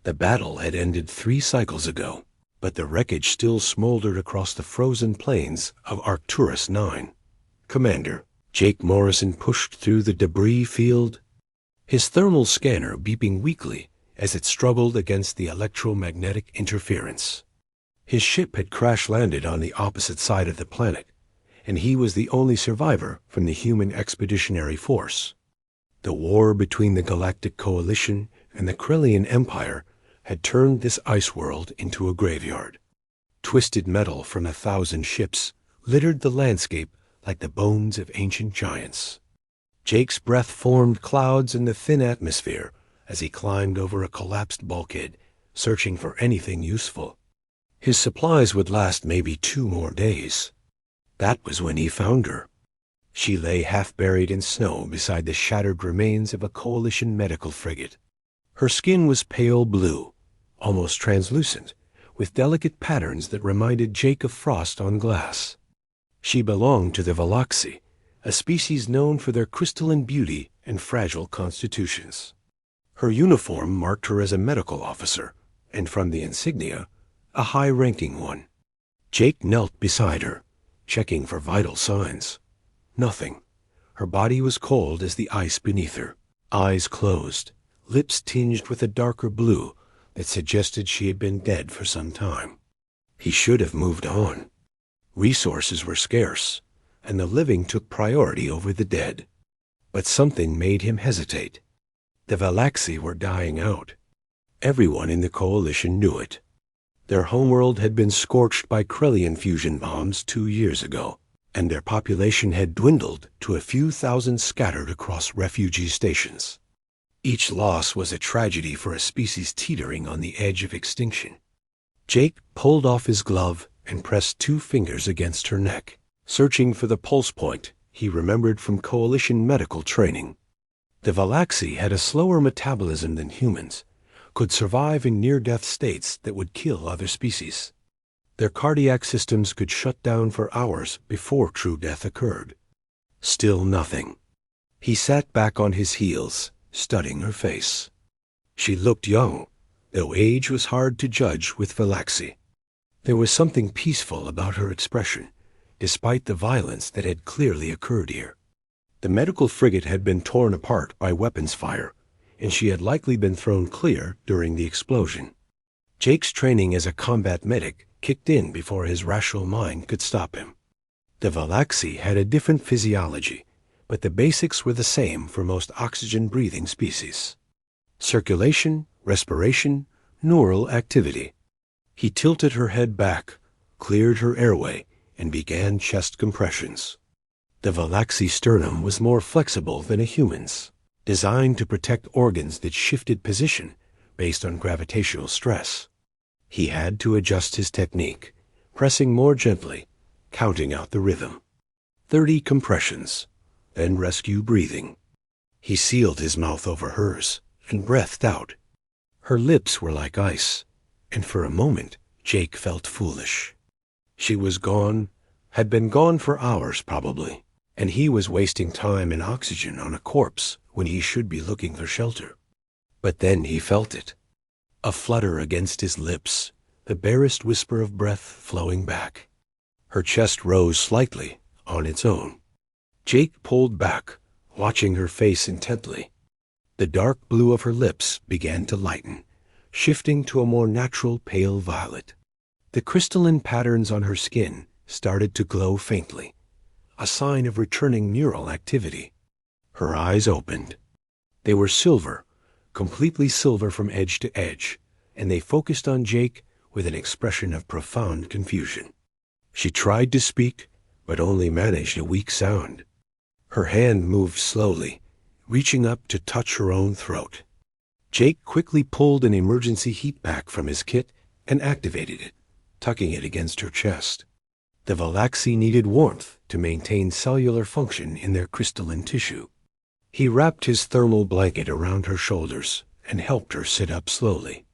The battle had ended 3 cycles ago, but the wreckage still smoldered across the frozen plains of Arcturus 9. Commander, Jake Morrison pushed through the debris field, his thermal scanner beeping weakly as it struggled against the electromagnetic interference. His ship had crash-landed on the opposite side of the planet, and he was the only survivor from the human expeditionary force. The war between the Galactic Coalition and the Krellian Empire had turned this ice world into a graveyard. Twisted metal from 1,000 ships littered the landscape like the bones of ancient giants. Jake's breath formed clouds in the thin atmosphere as he climbed over a collapsed bulkhead, searching for anything useful. His supplies would last maybe 2 more days. That was when he found her. She lay half-buried in snow beside the shattered remains of a Coalition medical frigate. Her skin was pale blue, almost translucent, with delicate patterns that reminded Jake of frost on glass. She belonged to the Veloxi, a species known for their crystalline beauty and fragile constitutions. Her uniform marked her as a medical officer, and from the insignia, a high-ranking one. Jake knelt beside her, checking for vital signs. Nothing. Her body was cold as the ice beneath her, eyes closed, lips tinged with a darker blue that suggested she had been dead for some time. He should have moved on. Resources were scarce, and the living took priority over the dead. But something made him hesitate. The Veloxi were dying out. Everyone in the Coalition knew it. Their homeworld had been scorched by Krellian fusion bombs 2 years ago, and their population had dwindled to a few thousand scattered across refugee stations. Each loss was a tragedy for a species teetering on the edge of extinction. Jake pulled off his glove and pressed 2 fingers against her neck, searching for the pulse point he remembered from Coalition medical training. The Veloxi had a slower metabolism than humans, could survive in near-death states that would kill other species. Their cardiac systems could shut down for hours before true death occurred. Still nothing. He sat back on his heels, studying her face. She looked young, though age was hard to judge with Veloxi. There was something peaceful about her expression, despite the violence that had clearly occurred here. The medical frigate had been torn apart by weapons fire, and she had likely been thrown clear during the explosion. Jake's training as a combat medic kicked in before his rational mind could stop him. The Veloxi had a different physiology, but the basics were the same for most oxygen-breathing species. Circulation, respiration, neural activity. He tilted her head back, cleared her airway, and began chest compressions. The Veloxi sternum was more flexible than a human's, designed to protect organs that shifted position based on gravitational stress. He had to adjust his technique, pressing more gently, counting out the rhythm. 30 compressions, then rescue breathing. He sealed his mouth over hers and breathed out. Her lips were like ice, and for a moment Jake felt foolish. She was gone, had been gone for hours probably, and he was wasting time and oxygen on a corpse when he should be looking for shelter. But then he felt it. A flutter against his lips, the barest whisper of breath flowing back. Her chest rose slightly on its own. Jake pulled back, watching her face intently. The dark blue of her lips began to lighten, shifting to a more natural pale violet. The crystalline patterns on her skin started to glow faintly, a sign of returning neural activity. Her eyes opened. They were silver, completely silver from edge to edge, and they focused on Jake with an expression of profound confusion. She tried to speak, but only managed a weak sound. Her hand moved slowly, reaching up to touch her own throat. Jake quickly pulled an emergency heat pack from his kit and activated it, tucking it against her chest. The Veloxi needed warmth to maintain cellular function in their crystalline tissue. He wrapped his thermal blanket around her shoulders and helped her sit up slowly.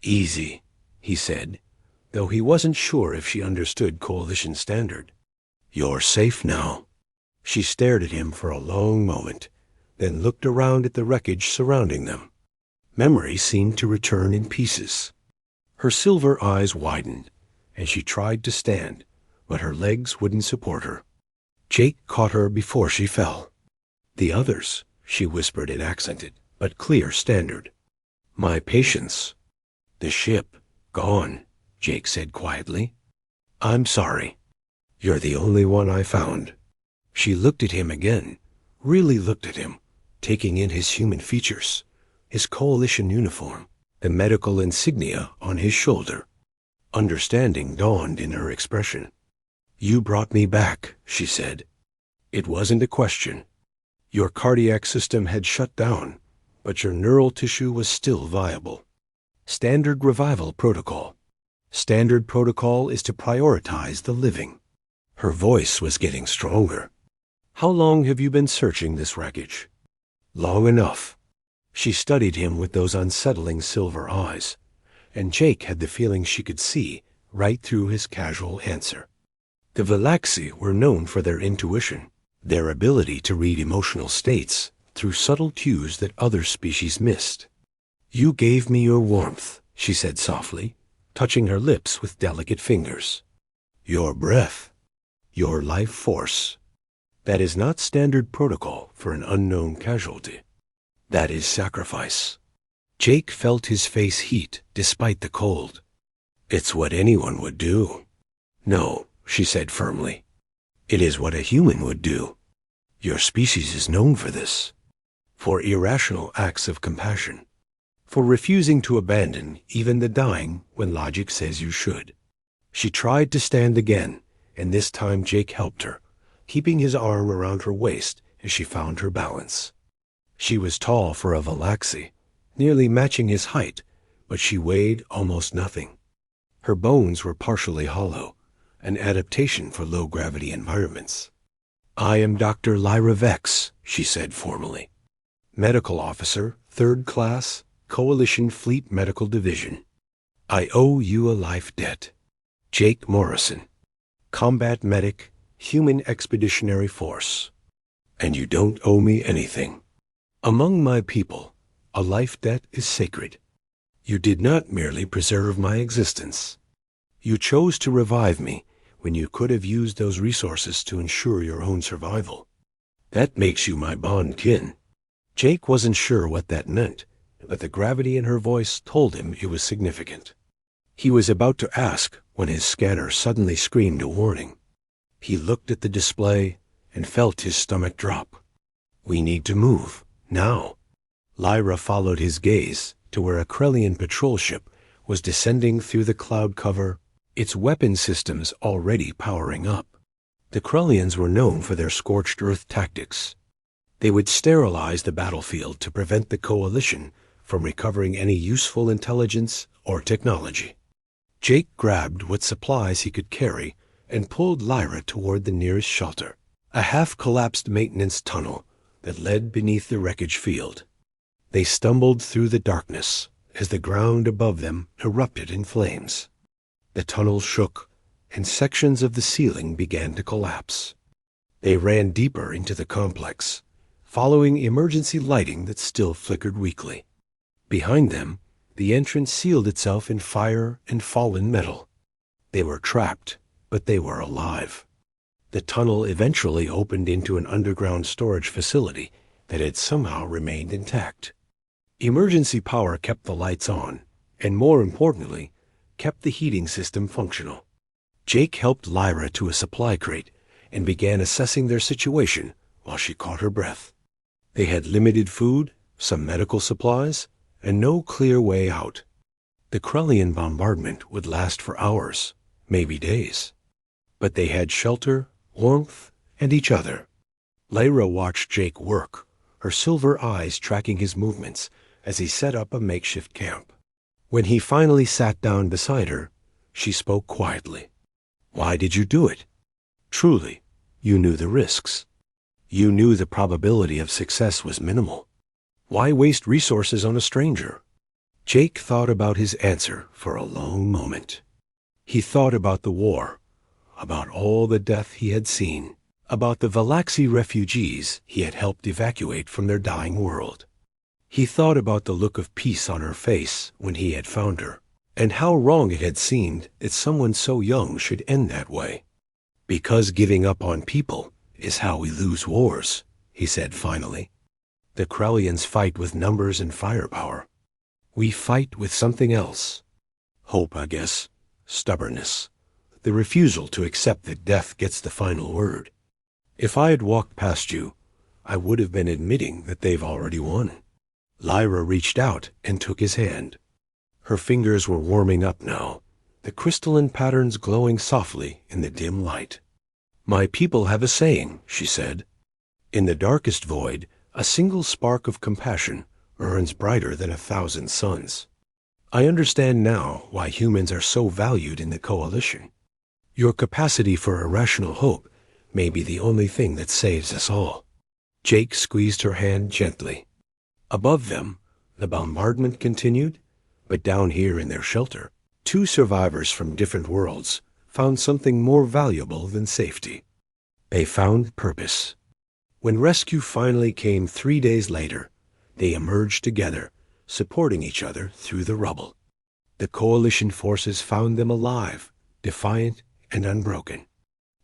"Easy," he said, though he wasn't sure if she understood Coalition standard. "You're safe now." She stared at him for a long moment, then looked around at the wreckage surrounding them. Memory seemed to return in pieces. Her silver eyes widened, and she tried to stand, but her legs wouldn't support her. Jake caught her before she fell. "The others," she whispered in accented, but clear standard. "My patience." "The ship, gone," Jake said quietly. "I'm sorry. You're the only one I found." She looked at him again, really looked at him, taking in his human features, his coalition uniform, the medical insignia on his shoulder. Understanding dawned in her expression. "You brought me back," she said. "It wasn't a question. Your cardiac system had shut down, but your neural tissue was still viable. Standard revival protocol. Standard protocol is to prioritize the living." Her voice was getting stronger. "How long have you been searching this wreckage?" "Long enough." She studied him with those unsettling silver eyes, and Jake had the feeling she could see right through his casual answer. The Valaxi were known for their intuition, their ability to read emotional states through subtle cues that other species missed. "You gave me your warmth," she said softly, touching her lips with delicate fingers. "Your breath. Your life force. That is not standard protocol for an unknown casualty. That is sacrifice." Jake felt his face heat despite the cold. "It's what anyone would do." "No," she said firmly. "It is what a human would do. Your species is known for this. For irrational acts of compassion. For refusing to abandon even the dying when logic says you should." She tried to stand again, and this time Jake helped her, keeping his arm around her waist as she found her balance. She was tall for a Valaxi, nearly matching his height, but she weighed almost nothing. Her bones were partially hollow, an adaptation for low-gravity environments. "I am Dr. Lyra Vex," she said formally. "Medical officer, 3rd class, Coalition Fleet Medical Division. I owe you a life debt. Jake Morrison, combat medic, Human Expeditionary Force. And you don't owe me anything. Among my people, a life debt is sacred. You did not merely preserve my existence. You chose to revive me when you could have used those resources to ensure your own survival. That makes you my bond kin." Jake wasn't sure what that meant, but the gravity in her voice told him it was significant. He was about to ask when his scanner suddenly screamed a warning. He looked at the display and felt his stomach drop. "We need to move, now." Lyra followed his gaze to where a Krellian patrol ship was descending through the cloud cover, its weapon systems already powering up. The Krellians were known for their scorched earth tactics. They would sterilize the battlefield to prevent the Coalition from recovering any useful intelligence or technology. Jake grabbed what supplies he could carry and pulled Lyra toward the nearest shelter, a half-collapsed maintenance tunnel that led beneath the wreckage field. They stumbled through the darkness as the ground above them erupted in flames. The tunnel shook, and sections of the ceiling began to collapse. They ran deeper into the complex, following emergency lighting that still flickered weakly. Behind them, the entrance sealed itself in fire and fallen metal. They were trapped, but they were alive. The tunnel eventually opened into an underground storage facility that had somehow remained intact. Emergency power kept the lights on, and more importantly, kept the heating system functional. Jake helped Lyra to a supply crate and began assessing their situation while she caught her breath. They had limited food, some medical supplies, and no clear way out. The Krellian bombardment would last for hours, maybe days. But they had shelter, warmth, and each other. Lyra watched Jake work, her silver eyes tracking his movements as he set up a makeshift camp. When he finally sat down beside her, she spoke quietly. "Why did you do it? Truly, you knew the risks. You knew the probability of success was minimal. Why waste resources on a stranger?" Jake thought about his answer for a long moment. He thought about the war, about all the death he had seen, about the Valaxi refugees he had helped evacuate from their dying world. He thought about the look of peace on her face when he had found her, and how wrong it had seemed that someone so young should end that way. "Because giving up on people is how we lose wars," he said finally. "The Krellians fight with numbers and firepower. We fight with something else. Hope, I guess. Stubbornness. The refusal to accept that death gets the final word. If I had walked past you, I would have been admitting that they've already won." Lyra reached out and took his hand. Her fingers were warming up now, the crystalline patterns glowing softly in the dim light. "My people have a saying," she said. "In the darkest void, a single spark of compassion burns brighter than 1,000 suns. I understand now why humans are so valued in the Coalition. Your capacity for irrational hope may be the only thing that saves us all." Jake squeezed her hand gently. Above them, the bombardment continued, but down here in their shelter, 2 survivors from different worlds found something more valuable than safety. They found purpose. When rescue finally came 3 days later, they emerged together, supporting each other through the rubble. The Coalition forces found them alive, defiant and unbroken.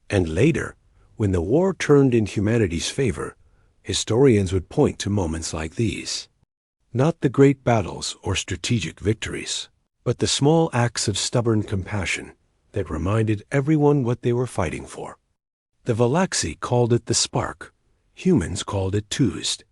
And later, when the war turned in humanity's favor, historians would point to moments like these. Not the great battles or strategic victories, but the small acts of stubborn compassion that reminded everyone what they were fighting for. The Valaxi called it the spark. Humans called it Tuzd.